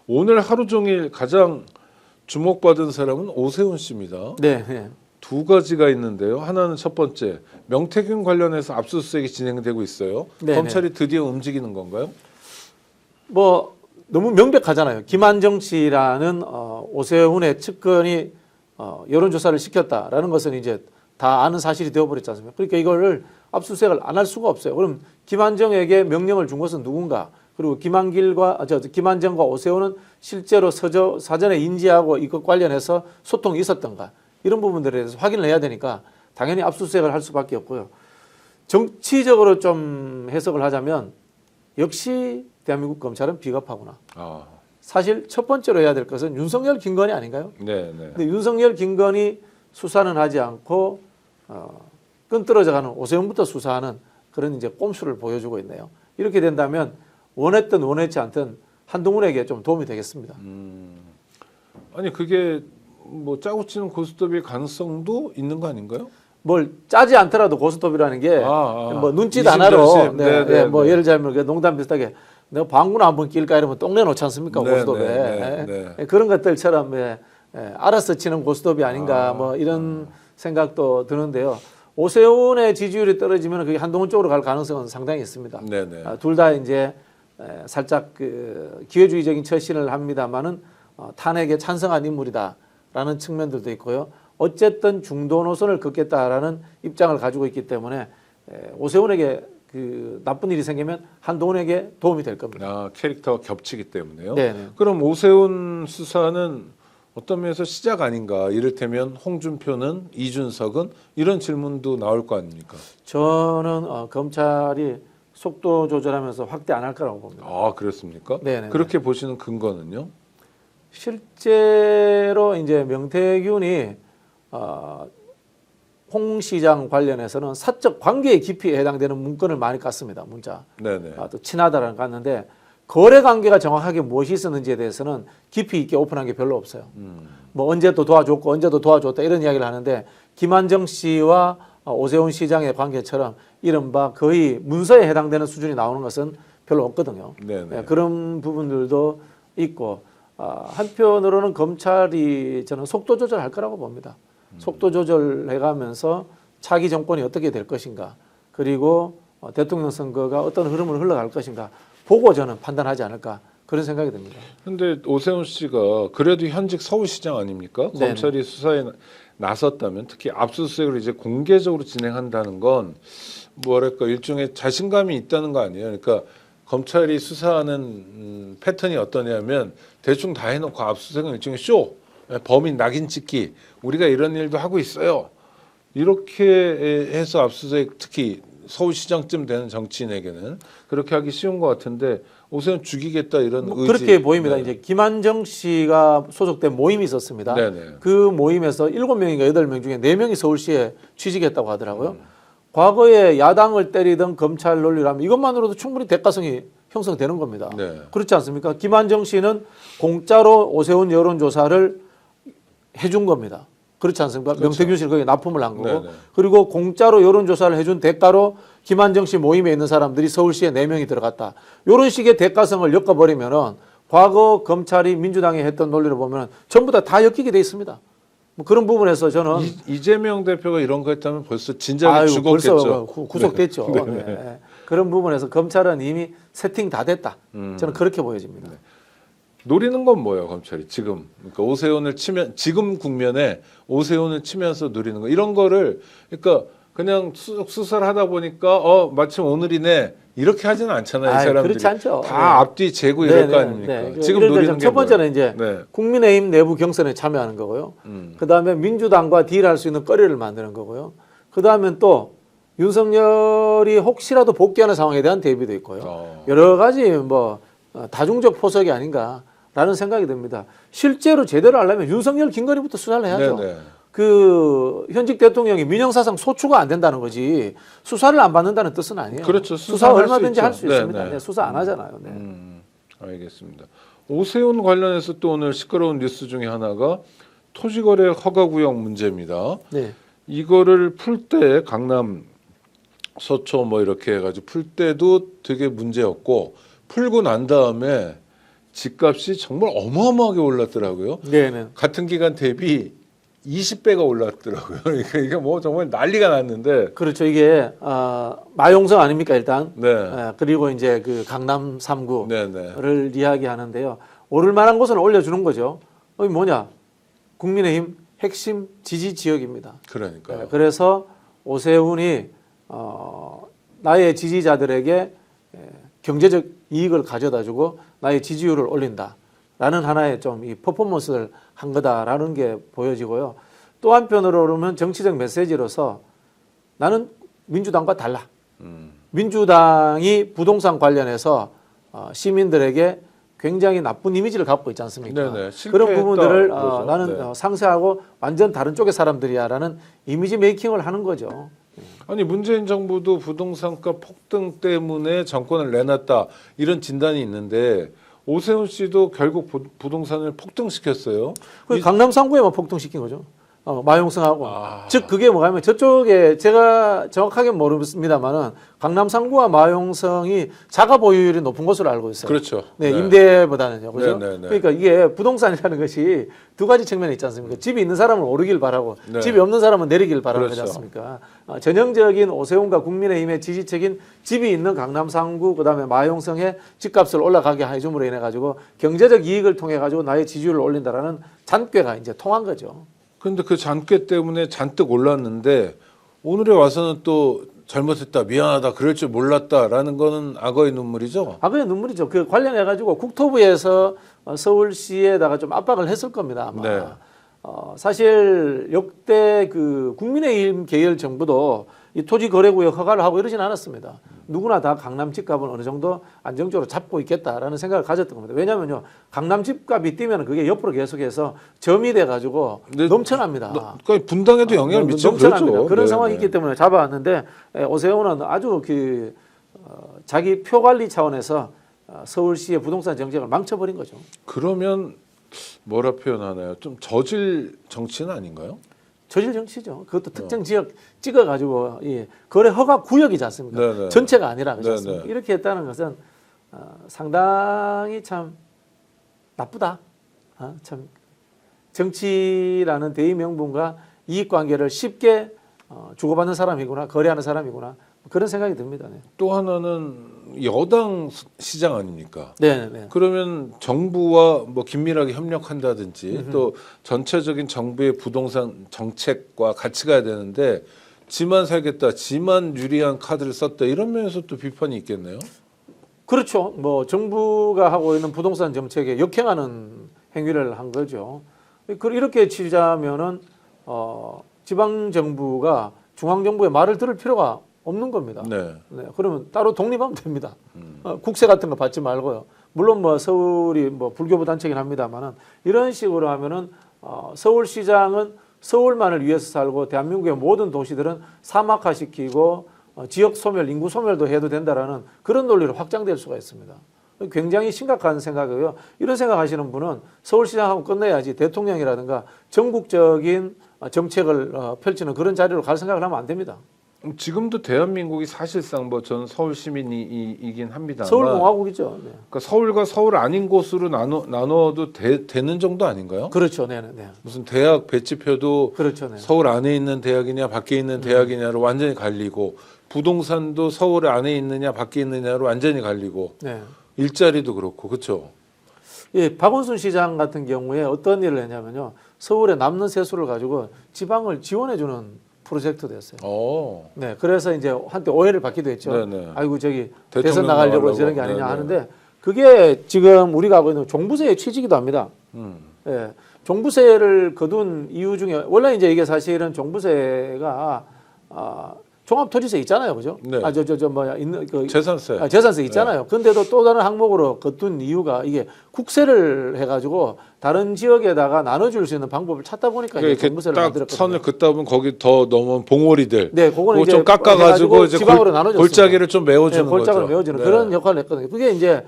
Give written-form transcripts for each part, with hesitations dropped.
오늘 하루 종일 가장 주목받은 사람은 오세훈 씨입니다. 네, 네. 두 가지가 있는데요. 하나는 첫 번째, 명태균 관련해서 압수수색이 진행되고 있어요. 네, 검찰이 드디어 움직이는 건가요? 뭐 너무 명백하잖아요. 김한정 씨라는 오세훈의 측근이 여론조사를 시켰다라는 것은 이제 다 아는 사실이 되어버렸지 않습니까? 그러니까 이걸 압수수색을 안 할 수가 없어요. 그럼 김한정에게 명령을 준 것은 누군가? 그리고 김한정과 오세훈은 실제로 사전에 인지하고 이것 관련해서 소통이 있었던가? 이런 부분들에 대해서 확인을 해야 되니까 당연히 압수수색을 할 수밖에 없고요. 정치적으로 좀 해석을 하자면 역시 대한민국 검찰은 비겁하구나. 사실 첫 번째로 해야 될 것은 윤석열, 김건희 아닌가요? 네. 근데 윤석열, 김건희 수사는 하지 않고 끈떨어져가는 오세훈부터 수사하는 그런 이제 꼼수를 보여주고 있네요. 이렇게 된다면 원했든 원했지 않든 한동훈에게 좀 도움이 되겠습니다. 아니 그게 뭐 짜고 치는 고스톱일 가능성도 있는 거 아닌가요? 뭘 짜지 않더라도 고스톱이라는 게 뭐 눈짓 안 하러 뭐 예를 들자면 농담 비슷하게 내가 방구나 한번 낄까 이러면 똥내 놓지 않습니까? 고스톱에 그런 것들처럼 알아서 치는 고스톱이 아닌가 뭐 이런 생각도 드는데요. 오세훈의 지지율이 떨어지면 그게 한동훈 쪽으로 갈 가능성은 상당히 있습니다. 둘 다 이제 살짝 그 기회주의적인 처신을 합니다만은 탄핵에 찬성한 인물이다라는 측면들도 있고요. 어쨌든 중도 노선을 걷겠다라는 입장을 가지고 있기 때문에 오세훈에게 그 나쁜 일이 생기면 한동훈에게 도움이 될 겁니다. 캐릭터가 겹치기 때문에요. 네네. 그럼 오세훈 수사는 어떤 면에서 시작 아닌가? 이를테면 홍준표는, 이준석은 이런 질문도 나올 거 아닙니까? 저는 검찰이 속도 조절하면서 확대 안 할 거라고 봅니다. 그렇습니까? 네네. 그렇게 보시는 근거는요? 실제로 이제 명태균이 홍 시장 관련해서는 사적 관계의 깊이에 해당되는 문건을 많이 깠습니다. 문자. 네네. 또 친하다라는 깠는데 거래 관계가 정확하게 무엇이 있었는지에 대해서는 깊이 있게 오픈한 게 별로 없어요. 뭐 언제도 도와줬고 언제도 도와줬다 이런 이야기를 하는데 김한정 씨와 오세훈 시장의 관계처럼 이른바 거의 문서에 해당되는 수준이 나오는 것은 별로 없거든요. 그런 부분들도 있고 한편으로는 검찰이 저는 속도 조절할 거라고 봅니다. 속도 조절해가면서 차기 정권이 어떻게 될 것인가 그리고 대통령 선거가 어떤 흐름을 흘러갈 것인가 보고 저는 판단하지 않을까 그런 생각이 듭니다. 그런데 오세훈 씨가 그래도 현직 서울시장 아닙니까? 네네. 검찰이 수사에 나섰다면 특히 압수수색을 이제 공개적으로 진행한다는 건 뭐랄까 일종의 자신감이 있다는 거 아니에요? 그러니까 검찰이 수사하는 패턴이 어떠냐면 대충 다 해놓고 압수수색은 일종의 쇼, 범인 낙인 찍기, 우리가 이런 일도 하고 있어요. 이렇게 해서 압수수색 특히 서울시장쯤 되는 정치인에게는 그렇게 하기 쉬운 것 같은데 오세훈 죽이겠다 이런 의지. 그렇게 보입니다. 이제 김한정 씨가 소속된 모임이 있었습니다. 그 모임에서 7명인가 8명 중에 4명이 서울시에 취직했다고 하더라고요. 과거에 야당을 때리던 검찰 논리라면 이것만으로도 충분히 대가성이 형성되는 겁니다. 그렇지 않습니까? 김한정 씨는 공짜로 오세훈 여론조사를 해준 겁니다. 그렇지 않습니까? 명태균 씨를 거기에 납품을 한 거고 그리고 공짜로 여론조사를 해준 대가로 김한정 씨 모임에 있는 사람들이 서울시에 4명이 들어갔다. 이런 식의 대가성을 엮어버리면은 과거 검찰이 민주당이 했던 논리를 보면 전부 다 엮이게 돼 있습니다. 뭐 그런 부분에서 저는 이재명 대표가 이런 거 했다면 벌써 진작에 죽었겠죠. 벌써 구속됐죠. 그런 부분에서 검찰은 이미 세팅 다 됐다. 저는 그렇게 보여집니다. 노리는 건 뭐예요, 검찰이 지금? 그러니까 오세훈을 치면 지금 국면에 오세훈을 치면서 노리는 거 이런 거를 그러니까 그냥 수사를 하다 보니까 마침 오늘이네 이렇게 하지는 않잖아요, 이 사람들이. 그렇지 않죠. 다 앞뒤 재고 이럴 거 아닙니까? 지금 노리는 게 첫 번째는 이제 국민의힘 내부 경선에 참여하는 거고요. 그다음에 민주당과 딜할 수 있는 거리를 만드는 거고요. 그다음에 또 윤석열이 혹시라도 복귀하는 상황에 대한 대비도 있고요. 여러 가지 뭐 다중적 포석이 아닌가라는 생각이 듭니다. 실제로 제대로 하려면 윤석열, 김건희부터 수사를 해야죠. 그 현직 대통령이 민영사상 소추가 안 된다는 거지 수사를 안 받는다는 뜻은 아니에요. 그렇죠. 수사 얼마든지 할 수 있습니다. 수사 안 하잖아요. 알겠습니다. 오세훈 관련해서 또 오늘 시끄러운 뉴스 중에 하나가 토지거래 허가구역 문제입니다. 이거를 풀 때 강남 서초 뭐 이렇게 해가지고 풀 때도 되게 문제였고 풀고 난 다음에 집값이 정말 어마어마하게 올랐더라고요. 네네. 같은 기간 대비 20배가 올랐더라고요. 그러니까 이게 뭐 정말 난리가 났는데. 그렇죠. 이게 마용성 아닙니까 일단. 네. 그리고 이제 그 강남 3구를 네네. 이야기하는데요. 오를 만한 곳은 올려주는 거죠. 이게 뭐냐? 국민의힘 핵심 지지 지역입니다. 그러니까. 그래서 오세훈이 나의 지지자들에게 경제적 이익을 가져다주고 나의 지지율을 올린다라는 하나의 좀 이 퍼포먼스를 한 거다라는 게 보여지고요. 또 한편으로 보면 정치적 메시지로서 나는 민주당과 달라. 민주당이 부동산 관련해서 시민들에게 굉장히 나쁜 이미지를 갖고 있지 않습니까? 네네. 그런 부분들을 그러죠. 나는 상세하고 완전 다른 쪽의 사람들이야라는 이미지 메이킹을 하는 거죠. 아니 문재인 정부도 부동산가 폭등 때문에 정권을 내놨다 이런 진단이 있는데 오세훈 씨도 결국 부동산을 폭등시켰어요. 그 강남 3구에만 폭등시킨 거죠. 마용성하고. 즉 그게 뭐냐면 저쪽에 제가 정확하게 모릅니다만은 강남 3구와 마용성이 자가 보유율이 높은 것으로 알고 있어요. 그렇죠. 네, 임대보다는요. 그죠? 네. 그러니까 이게 부동산이라는 것이 두 가지 측면이 있지 않습니까? 집이 있는 사람은 오르길 바라고 네. 집이 없는 사람은 내리길 바라는 그렇죠. 거지 않습니까? 전형적인 오세훈과 국민의힘의 지지책인 집이 있는 강남 3구 그다음에 마용성의 집값을 올라가게 해줌으로 인해 가지고 경제적 이익을 통해 가지고 나의 지지율을 올린다라는 잔꾀가 이제 통한 거죠. 그런데 그 잔꾀 때문에 잔뜩 올랐는데 오늘에 와서는 또 잘못했다, 미안하다, 그럴 줄 몰랐다라는 거는 악어의 눈물이죠. 악어의 눈물이죠. 그 관련해 가지고 국토부에서 서울시에다가 좀 압박을 했을 겁니다. 아마. 네. 사실 역대 그 국민의힘 계열 정부도 이 토지거래구역 허가를 하고 이러진 않았습니다. 누구나 다 강남 집값은 어느 정도 안정적으로 잡고 있겠다라는 생각을 가졌던 겁니다. 왜냐하면요, 강남 집값이 뛰면 그게 옆으로 계속해서 점이 돼가지고 넘쳐납니다. 그러니까 분당에도 영향을 미치죠. 넘쳐납니다. 그렇죠. 그런 상황이 있기 때문에 잡아왔는데 오세훈은 아주 그 자기 표 관리 차원에서 서울시의 부동산 정책을 망쳐버린 거죠. 그러면 뭐라 표현하나요? 좀 저질 정치는 아닌가요? 저질 정치죠. 그것도 특정 지역 찍어가지고 거래 허가 구역이지 않습니까? 네네. 전체가 아니라 그렇지 네네. 않습니까? 이렇게 했다는 것은 상당히 참 나쁘다. 참 정치라는 대의명분과 이익관계를 쉽게 주고받는 사람이구나, 거래하는 사람이구나 그런 생각이 듭니다. 네. 또 하나는 여당 시장 아닙니까? 네. 그러면 정부와 뭐 긴밀하게 협력한다든지 또 전체적인 정부의 부동산 정책과 같이 가야 되는데 지만 살겠다, 지만 유리한 카드를 썼다 이런 면에서 또 비판이 있겠네요. 그렇죠. 뭐 정부가 하고 있는 부동산 정책에 역행하는 행위를 한 거죠. 이렇게 치자면은 지방 정부가 중앙 정부의 말을 들을 필요가 없는 겁니다. 네. 그러면 따로 독립하면 됩니다. 국세 같은 거 받지 말고요. 물론 뭐 서울이 뭐 불교부 단체긴 합니다만은 이런 식으로 하면은 서울시장은 서울만을 위해서 살고 대한민국의 모든 도시들은 사막화시키고 지역 소멸, 인구 소멸도 해도 된다라는 그런 논리로 확장될 수가 있습니다. 굉장히 심각한 생각이고요. 이런 생각하시는 분은 서울시장하고 끝내야지 대통령이라든가 전국적인 정책을 펼치는 그런 자리로 갈 생각을 하면 안 됩니다. 지금도 대한민국이 사실상 뭐 전 서울 시민이긴 합니다만 서울공화국이죠. 네. 그러니까 서울과 서울 아닌 곳으로 나눠도 되는 정도 아닌가요? 그렇죠. 네. 무슨 대학 배치표도 그렇죠. 네. 서울 안에 있는 대학이냐 밖에 있는 대학이냐로 완전히 갈리고 부동산도 서울 안에 있느냐 밖에 있느냐로 완전히 갈리고 네. 일자리도 그렇고 그렇죠. 예, 박원순 시장 같은 경우에 어떤 일을 했냐면요. 서울에 남는 세수를 가지고 지방을 지원해주는 프로젝트 됐어요. 네, 그래서 이제 한때 오해를 받기도 했죠. 네네. 아이고 저기 대선 대통령 나가려고 나가려고. 저런 게 아니냐 네네. 하는데 그게 지금 우리가 하고 있는 종부세의 취지이기도 합니다. 예, 종부세를 거둔 이유 중에 원래 이제 이게 사실은 종부세가 종합토지세 있잖아요, 그죠? 네. 있는 그 재산세. 재산세 있잖아요. 근데도 또 다른 항목으로 거둔 이유가 이게 국세를 해가지고 다른 지역에다가 나눠줄 수 있는 방법을 찾다 보니까 이제 이렇게 종부세를 딱 만들었거든요. 선을 긋다 보면 거기 더 넘은 봉오리들. 네, 그거는 이제 좀 깎아가지고 이제 지방으로 나눠줬습니다. 골짜기를 좀 메워주는 네, 골짜기를 거죠. 메워주는 네. 그런 역할을 했거든요. 그게 이제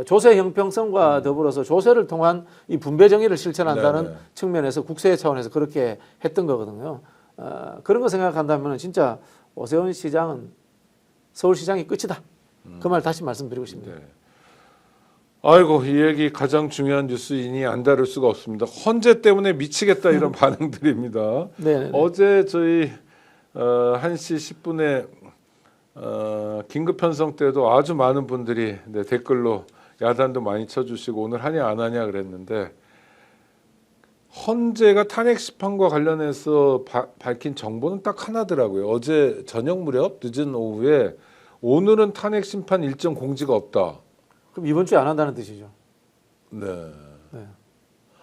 조세 형평성과 더불어서 조세를 통한 이 분배 정의를 실천한다는 네네. 측면에서 국세 차원에서 그렇게 했던 거거든요. 그런 거 생각한다면 진짜 오세훈 시장은 서울시장이 끝이다. 그 말 다시 말씀드리고 싶습니다. 네. 아이고 이 얘기 가장 중요한 뉴스이니 안 다룰 수가 없습니다. 헌재 때문에 미치겠다 이런 반응들입니다. 네. 어제 저희 1시 10분에 긴급 편성 때도 아주 많은 분들이 댓글로 야단도 많이 쳐주시고 오늘 하냐 안 하냐 그랬는데 헌재가 탄핵 심판과 관련해서 밝힌 정보는 딱 하나더라고요. 어제 저녁 무렵 늦은 오후에 오늘은 탄핵 심판 일정 공지가 없다. 그럼 이번 주에 안 한다는 뜻이죠. 네. 네.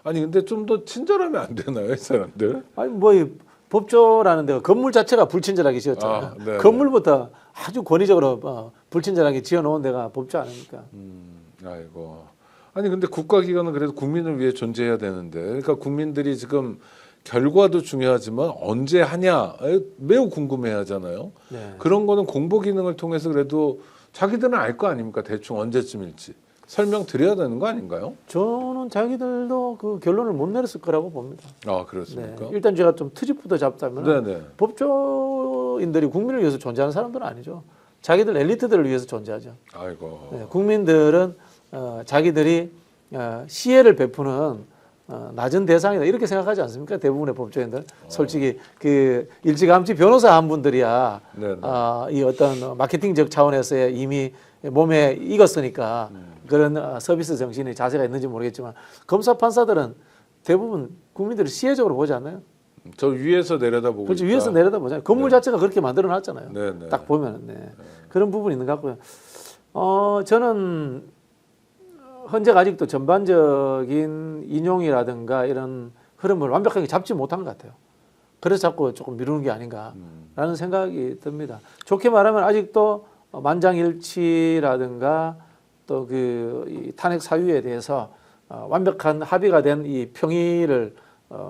아니 근데 좀 더 친절하면 안 되나요, 이 사람들? 아니 뭐 이 법조라는 데가 건물 자체가 불친절하게 지었잖아요. 네. 건물부터 아주 권위적으로 불친절하게 지어놓은 데가 법조 아닙니까? 아이고. 아니 근데 국가기관은 그래도 국민을 위해 존재해야 되는데, 그러니까 국민들이 지금 결과도 중요하지만 언제 하냐 매우 궁금해하잖아요. 네. 그런 거는 공보 기능을 통해서 그래도 자기들은 알 거 아닙니까? 대충 언제쯤일지 설명드려야 되는 거 아닌가요? 저는 자기들도 그 결론을 못 내렸을 거라고 봅니다. 아 그렇습니까? 네. 일단 제가 좀 트집부터 잡자면 네네. 법조인들이 국민을 위해서 존재하는 사람들은 아니죠. 자기들 엘리트들을 위해서 존재하죠. 아이고. 네. 국민들은 자기들이 시혜를 베푸는 낮은 대상이다 이렇게 생각하지 않습니까? 대부분의 법조인들 솔직히 그 일찌감치 변호사 한 분들이야 이 어떤 마케팅적 차원에서의 이미 몸에 익었으니까 그런 서비스 정신이 자세가 있는지 모르겠지만 검사 판사들은 대부분 국민들이 시혜적으로 보지 않나요? 저 위에서 내려다보고 그렇죠. 있다. 위에서 내려다보잖아요. 건물 네. 자체가 그렇게 만들어놨잖아요. 네네. 딱 보면 그런 부분이 있는 것 같고요. 저는 헌재가 아직도 전반적인 인용이라든가 이런 흐름을 완벽하게 잡지 못한 것 같아요. 그래서 자꾸 조금 미루는 게 아닌가라는 생각이 듭니다. 좋게 말하면 아직도 만장일치라든가 또 그 탄핵 사유에 대해서 완벽한 합의가 된 이 평의를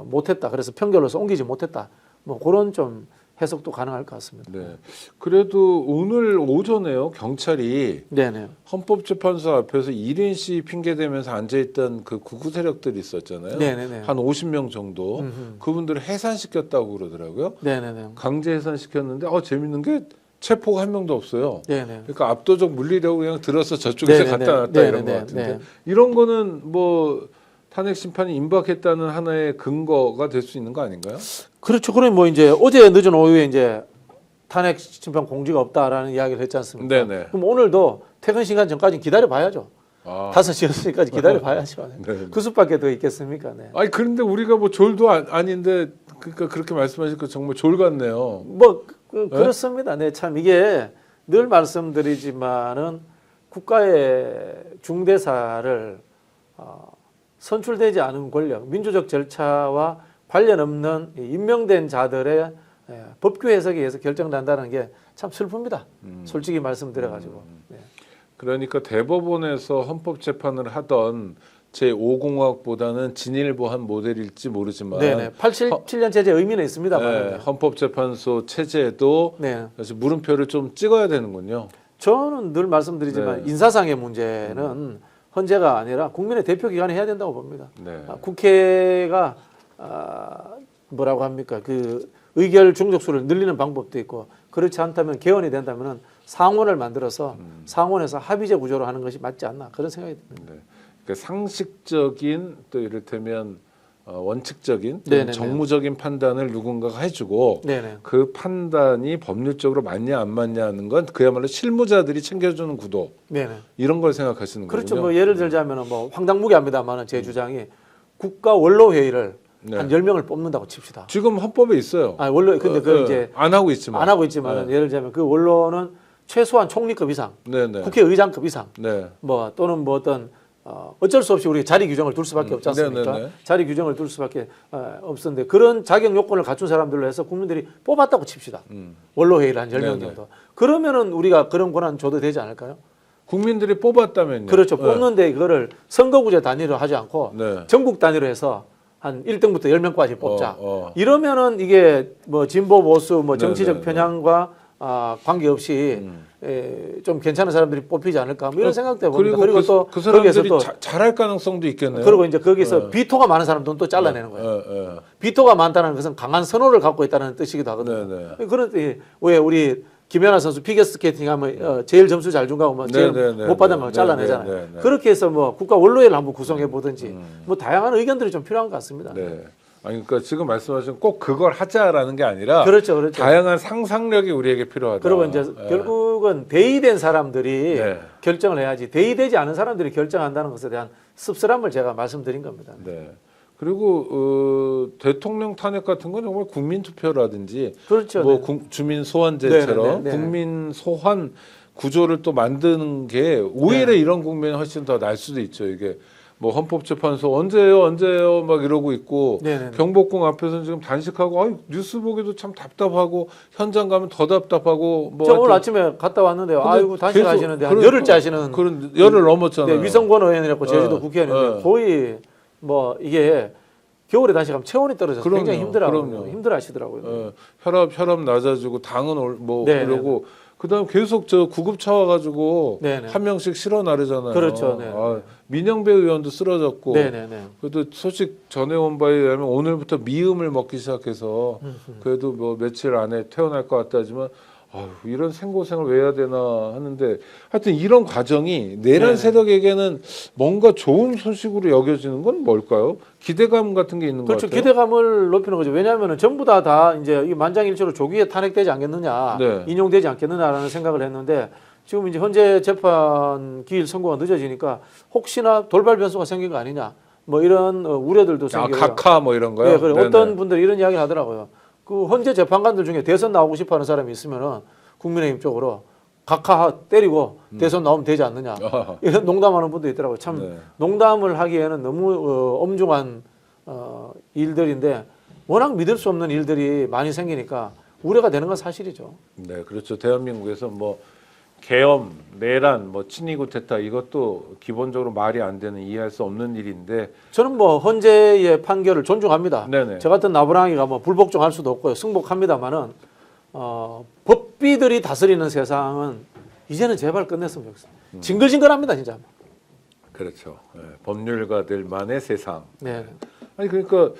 못했다. 그래서 평결로서 옮기지 못했다. 뭐 그런 좀 해석도 가능할 것 같습니다. 네. 그래도 오늘 오전에요 경찰이 네네. 헌법재판소 앞에서 1인 씨 핑계 대면서 앉아있던 그 구구 세력들이 있었잖아요. 네네네. 한 50명 정도 그분들을 해산시켰다고 그러더라고요. 네네네. 강제 해산시켰는데 재밌는 게 체포가 한 명도 없어요. 네네. 그러니까 압도적 물리력으로 그냥 들어서 저쪽에서 네네네. 갖다 놨다 이런 것 같은데 네네. 이런 거는 뭐 탄핵 심판이 임박했다는 하나의 근거가 될 수 있는 거 아닌가요? 그렇죠. 그럼 뭐 이제 어제 늦은 오후에 이제 탄핵 심판 공지가 없다라는 이야기를 했지 않습니까? 네네. 그럼 오늘도 퇴근 시간 전까지 기다려 봐야죠. 5시, 6시까지 기다려 봐야죠. 네. 그 수밖에 더 있겠습니까? 네. 아니 그런데 우리가 뭐 졸도 아닌데 그러니까 그렇게 말씀하시니까 정말 졸 같네요. 뭐 그렇습니다. 네, 참 이게 늘 말씀드리지만은 국가의 중대사를 선출되지 않은 권력, 민주적 절차와 관련 없는 임명된 자들의 법규 해석에 의해서 결정난다는 게 참 슬픕니다. 솔직히 말씀드려가지고. 네. 그러니까 대법원에서 헌법재판을 하던 제5공학보다는 진일보한 모델일지 모르지만 네네. 87년 체제 의미는 있습니다만. 네, 헌법재판소 체제도 네. 사실 물음표를 좀 찍어야 되는군요. 저는 늘 말씀드리지만 인사상의 문제는 헌재가 아니라 국민의 대표기관이 해야 된다고 봅니다. 네. 국회가 뭐라고 합니까? 그 의결 중족수를 늘리는 방법도 있고 그렇지 않다면 개헌이 된다면 상원을 만들어서 상원에서 합의제 구조로 하는 것이 맞지 않나 그런 생각이 듭니다. 네. 그러니까 상식적인 또 이를테면 원칙적인 네네네. 정무적인 판단을 누군가가 해주고 네네. 그 판단이 법률적으로 맞냐 안 맞냐 하는 건 그야말로 실무자들이 챙겨주는 구도 네네. 이런 걸 생각하시는 그렇죠. 거군요. 뭐 예를 들자면 뭐 황당무계합니다만은 제 주장이 국가 원로 회의를 네. 한 10명을 뽑는다고 칩시다. 지금 헌법에 있어요. 원로 근데 그 이제 안 하고 있지만 예를 들자면 그 원로는 최소한 총리급 이상, 네네. 국회의장급 이상, 네. 뭐 또는 뭐 어떤 어쩔 수 없이 우리가 자리 규정을 둘 수밖에 없지 않습니까? 네네네. 자리 규정을 둘 수밖에 없었는데 그런 자격 요건을 갖춘 사람들로 해서 국민들이 뽑았다고 칩시다. 원로 회의를 한 10명 네네. 정도. 그러면은 우리가 그런 권한 줘도 되지 않을까요? 국민들이 뽑았다면요. 그렇죠. 네. 뽑는데 그거를 선거구제 단위로 하지 않고 네. 전국 단위로 해서 한 1등부터 10명까지 뽑자. 어. 이러면은 이게 뭐 진보 보수 뭐 정치적 네네네. 편향과 관계없이 좀 괜찮은 사람들이 뽑히지 않을까 뭐 이런 생각도 해봅니다. 그리고 또 그 사람들이 또 잘할 가능성도 있겠네요. 그리고 이제 거기서 비토가 많은 사람들은 또 잘라내는 거예요. 비토가 많다는 것은 강한 선호를 갖고 있다는 뜻이기도 하거든요. 네네. 그런 왜 우리 김연아 선수 피겨스케이팅 하면 제일 점수 잘 준 거하고 뭐 제일 못 받은 거 잘라내잖아요. 그렇게 해서 뭐 국가 원로회를 한번 구성해 보든지 뭐 다양한 의견들이 좀 필요한 것 같습니다. 네. 아니 그러니까 지금 말씀하신 꼭 그걸 하자라는 게 아니라 그렇죠, 그렇죠. 다양한 상상력이 우리에게 필요하다. 그리고 이제 결국은 대의된 사람들이 결정을 해야지 대의되지 않은 사람들이 결정한다는 것에 대한 씁쓸함을 제가 말씀드린 겁니다. 네. 그리고 대통령 탄핵 같은 건 정말 국민 투표라든지 그렇죠. 뭐 주민 소환제처럼 국민 소환 구조를 또 만드는 게 오히려 이런 국면이 훨씬 더 날 수도 있죠. 이게 뭐 헌법재판소 언제요 막 이러고 있고 경복궁 앞에서는 지금 단식하고 뉴스 보기도 참 답답하고 현장 가면 더 답답하고 뭐 저 오늘 아침에 갔다 왔는데요. 아이고 단식하시는데 한 열흘째 하시는 그런 열흘 넘었잖아요. 네, 위성권 의원이라고 제주도 국회의원인데 거의 뭐 이게 겨울에 단식하면 체온이 떨어져서 굉장히 힘들어하거든요. 힘들어하시더라고요. 혈압 낮아지고 당은 뭐 그러고 그다음 계속 저 구급차 와가지고 한 명씩 실어 나르잖아요. 그렇죠. 민영배 의원도 쓰러졌고. 그래도 소식 전해온 바에 의하면 오늘부터 미음을 먹기 시작해서 그래도 뭐 며칠 안에 퇴원할 것 같다 하지만 이런 생고생을 왜 해야 되나 하는데 하여튼 이런 과정이 내란 세력에게는 뭔가 좋은 소식으로 여겨지는 건 뭘까요? 기대감 같은 게 있는 것 그렇죠. 같아요. 기대감을 높이는 거죠. 왜냐하면 전부 다 이제 이 만장일치로 조기에 탄핵되지 않겠느냐, 인용되지 않겠느냐라는 생각을 했는데 지금 이제 현재 재판 기일 선고가 늦어지니까 혹시나 돌발 변수가 생긴 거 아니냐, 뭐 이런 우려들도 생기고요. 각하 뭐 이런 거요? 네, 그리고 어떤 분들이 이런 이야기를 하더라고요. 그 현재 재판관들 중에 대선 나오고 싶어하는 사람이 있으면은 국민의힘 쪽으로 각하 때리고 대선 나오면 되지 않느냐 이런 농담하는 분도 있더라고요. 참 농담을 하기에는 너무 엄중한 일들인데 워낙 믿을 수 없는 일들이 많이 생기니까 우려가 되는 건 사실이죠. 네, 그렇죠. 대한민국에서 뭐 계엄, 내란, 뭐 친위 쿠데타 이것도 기본적으로 말이 안 되는 이해할 수 없는 일인데 저는 뭐 헌재의 판결을 존중합니다. 네네. 저 같은 나부랑이가 뭐 불복종할 수도 없고요. 승복합니다만은 법비들이 다스리는 세상은 이제는 제발 끝냈으면 좋겠어요. 징글징글합니다, 진짜. 그렇죠. 법률가들만의 세상. 네. 아니 그러니까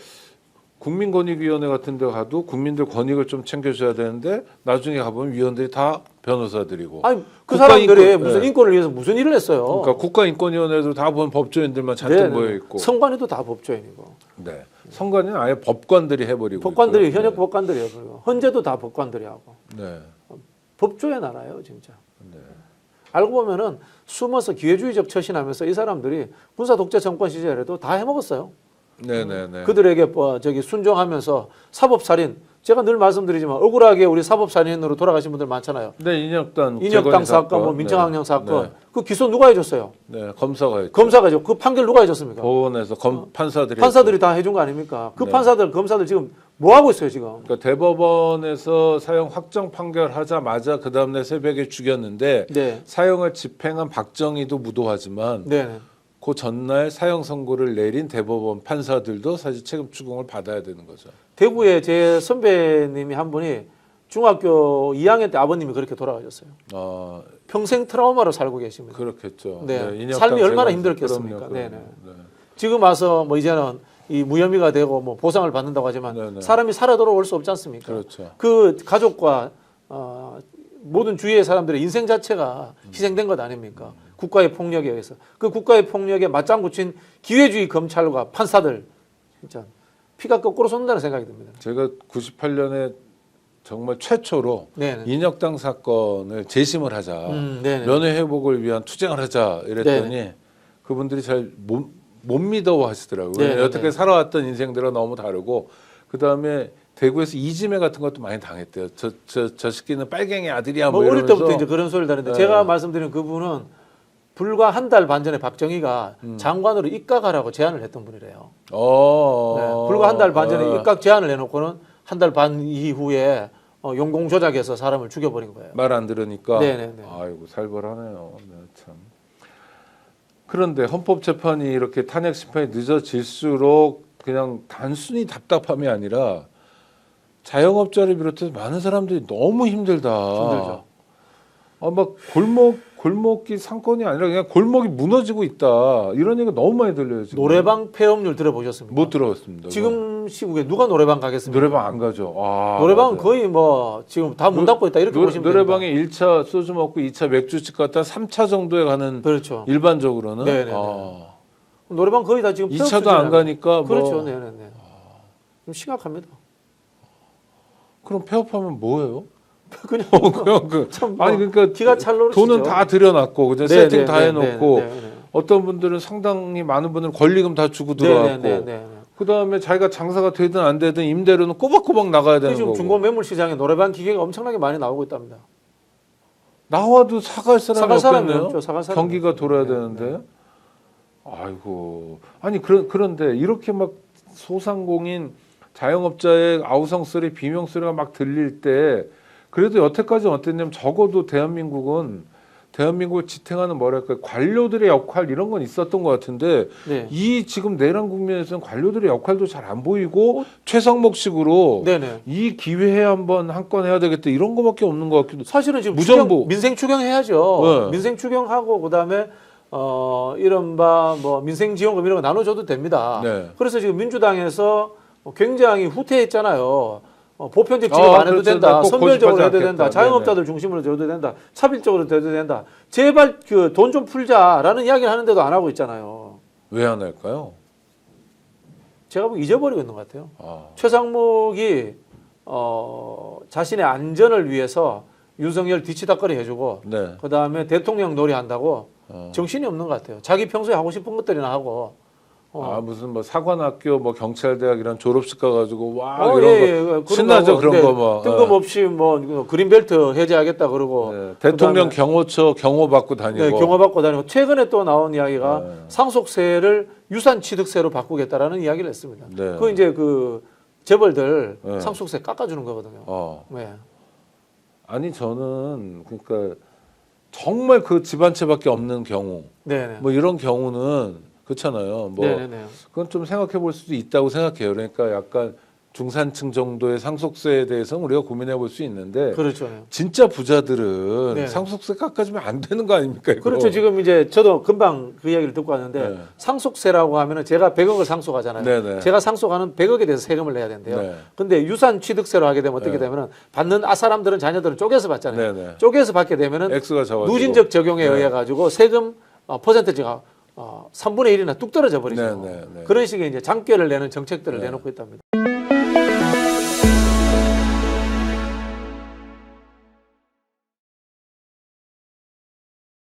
국민권익위원회 같은 데 가도 국민들 권익을 좀 챙겨줘야 되는데 나중에 가보면 위원들이 다 변호사들이고. 아니 그 사람들이 무슨 인권을 위해서 무슨 일을 했어요. 그러니까 국가인권위원회도 다 보면 법조인들만 잔뜩 모여 있고. 선관위도 다 법조인이고. 네. 선관위는 아예 법관들이 해버리고. 법관들이 있고요. 현역 법관들이에요. 그리고 헌재도 다 법관들이 하고. 네. 법조의 나라예요, 진짜. 네. 알고 보면은 숨어서 기회주의적 처신하면서 이 사람들이 군사 독재 정권 시절에도 다 해먹었어요. 네네네. 그들에게 순종하면서 사법살인, 제가 늘 말씀드리지만 억울하게 우리 사법살인으로 돌아가신 분들 많잖아요. 네, 인혁당 사건, 뭐 민청학령 사건, 그 기소 누가 해줬어요? 네, 검사가 했죠. 검사가 해줘. 그 판결 누가 해줬습니까? 법원에서 판사들이 다 해준 거 아닙니까? 그 판사들, 검사들 지금 뭐 하고 있어요 지금? 그러니까 대법원에서 사형 확정 판결하자마자 그 다음날 새벽에 죽였는데 사형을 집행한 박정희도 무도하지만. 그 전날 사형 선고를 내린 대법원 판사들도 사실 책임 추궁을 받아야 되는 거죠. 대구에 제 선배님이 한 분이 중학교 2학년 때 아버님이 그렇게 돌아가셨어요. 평생 트라우마로 살고 계십니다. 그렇겠죠. 삶이 얼마나 힘들었겠습니까. 지금 와서 뭐 이제는 이 무혐의가 되고 뭐 보상을 받는다고 하지만 사람이 살아 돌아올 수 없지 않습니까? 그렇죠. 그 가족과 모든 주위의 사람들의 인생 자체가 희생된 것 아닙니까? 국가의 폭력에 의해서. 그 국가의 폭력에 맞장구 친 기회주의 검찰과 판사들 진짜 피가 거꾸로 솟는다는 생각이 듭니다. 제가 98년에 정말 최초로 인혁당 사건을 재심을 하자. 면회 회복을 위한 투쟁을 하자 이랬더니 그분들이 잘 못 믿어 하시더라고요. 여태까지 살아왔던 인생들은 너무 다르고 그다음에 대구에서 이지매 같은 것도 많이 당했대요. 저 새끼는 빨갱이 아들이야. 뭐 어릴 때부터 이제 그런 소리를 하는데 제가 말씀드린 그분은 불과 한 달 반 전에 박정희가 장관으로 입각하라고 제안을 했던 분이래요. 불과 한 달 반 전에 입각 제안을 해놓고는 한 달 반 이후에 용공 조작해서 사람을 죽여버린 거예요. 말 안 들으니까. 아이고 살벌하네요. 참. 그런데 헌법재판이 이렇게 탄핵 심판이 늦어질수록 그냥 단순히 답답함이 아니라 자영업자를 비롯해서 많은 사람들이 너무 힘들다. 힘들죠. 막 골목 골목이 상권이 아니라 그냥 골목이 무너지고 있다. 이런 얘기가 너무 많이 들려요. 지금. 노래방 폐업률 들어보셨습니까? 못 들어봤습니다. 지금 시국에 누가 노래방 가겠습니까? 노래방 안 가죠. 노래방은 맞아요. 거의 뭐 지금 다 문 닫고 있다 이렇게 보시면 됩니다. 노래방에 1차 소주 먹고 2차 맥주집 갔다 3차 정도에 가는 그렇죠. 일반적으로는 네네네. 노래방 거의 다 지금 2차도 안 가니까 그렇죠. 뭐 네네네. 좀 심각합니다. 그럼 폐업하면 뭐예요? 그냥 참 아니 그러니까 기가 찰노릇이죠. 돈은 다 들여놨고 그냥 네, 세팅 네, 다 네, 해놓고 네, 네, 네. 어떤 분들은 상당히 많은 분들은 권리금 다 주고 들어왔고 네, 네, 네, 네. 그다음에 자기가 장사가 되든 안 되든 임대료는 꼬박꼬박 나가야 되는 지금 거고 중고 매물 시장에 노래방 기계가 엄청나게 많이 나오고 있답니다. 나와도 사갈 사람이 사갈 사람이 없겠네요. 없죠. 사갈 사람이 경기가 없죠. 돌아야 네, 되는데 네. 아이고 아니 그런데 이렇게 막 소상공인 자영업자의 아우성 소리 비명 소리가 막 들릴 때 그래도 여태까지 어땠냐면 적어도 대한민국을 지탱하는 뭐랄까 관료들의 역할 이런 건 있었던 것 같은데 네. 이 지금 내란 국면에서는 관료들의 역할도 잘 안 보이고 최상목식으로 네네. 이 기회에 한번 한 건 해야 되겠다 이런 거밖에 없는 것 같기도. 사실은 지금 무정부. 민생 추경해야죠. 네. 민생 추경하고 그다음에 이른바 뭐 민생 지원금 이런 거 나눠줘도 됩니다. 네. 그래서 지금 민주당에서 굉장히 후퇴했잖아요. 보편적 지급 안 해도 그렇죠. 된다. 꼭 선별적으로 고집하지 해도 된다. 않겠다. 자영업자들 중심으로 줘도 된다. 차별적으로 돼도 된다. 제발 그 돈 좀 풀자라는 이야기를 하는데도 안 하고 있잖아요. 왜 안 할까요? 제가 보기 잊어버리고 있는 것 같아요. 아. 최상목이 자신의 안전을 위해서 윤석열 뒤치다거리 해주고 네. 그다음에 대통령 놀이한다고 정신이 없는 것 같아요. 자기 평소에 하고 싶은 것들이나 하고. 무슨 뭐 사관학교 뭐 경찰대학 이런 졸업식 가가지고 와 이런 예, 거 신나죠 그런 네, 거 뭐. 뜬금없이 뭐 그린벨트 해제하겠다 그러고 네. 대통령 그다음에 경호처 경호 받고 다니고. 네, 경호받고 다니고 최근에 또 나온 이야기가 네. 상속세를 유산취득세로 바꾸겠다라는 이야기를 했습니다. 네. 그 이제 그 재벌들 네. 상속세 깎아주는 거거든요. 네. 아니 저는 그러니까 정말 그 집 한 채밖에 없는 경우 네네. 뭐 이런 경우는 그렇잖아요. 뭐 네네네. 그건 좀 생각해 볼 수도 있다고 생각해요. 그러니까 약간 중산층 정도의 상속세에 대해서는 우리가 고민해 볼 수 있는데 그렇죠. 진짜 부자들은 네. 상속세 깎아주면 안 되는 거 아닙니까? 이거? 그렇죠. 지금 이제 저도 금방 그 이야기를 듣고 왔는데 네. 상속세라고 하면은 제가 100억을 상속하잖아요. 네네. 제가 상속하는 100억에 대해서 세금을 내야 된대요. 네. 근데 유산 취득세로 하게 되면 어떻게 네. 되면은 받는 사람들은 자녀들은 쪼개서 받잖아요. 네네. 쪼개서 받게 되면은 액수가 적어지고. 누진적 적용에 네. 의해 가지고 세금 퍼센트지가 3분의 1이나 뚝 떨어져 버리죠. 네. 그런 식의 이제 장꾀를 내는 정책들을 네. 내놓고 있답니다.